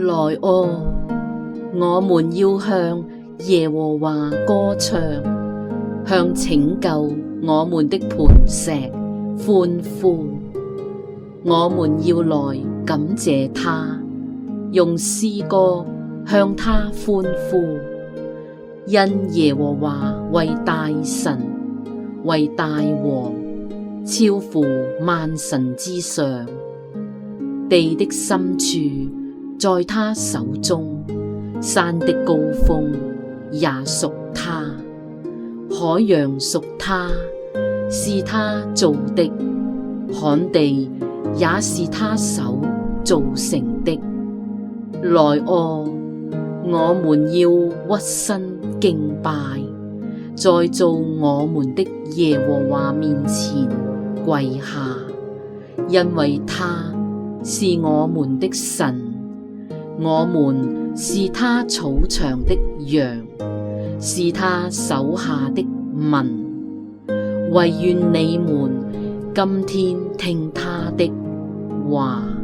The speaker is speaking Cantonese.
來哦，我們要向耶和華歌唱，向拯救我們的磐石歡呼。我們要來感謝他，用詩歌向他歡呼，因耶和華為大神，為大王，超乎萬神之上。地的深處在他手中，山的高峰也屬他，海洋屬他，是他造的，旱地也是他手造成的。來哦，我們要屈身敬拜，在造我們的耶和華面前跪下，因為他是我們的神，我們是他草場的羊，是他手下的民。惟願你們今天聽他的話。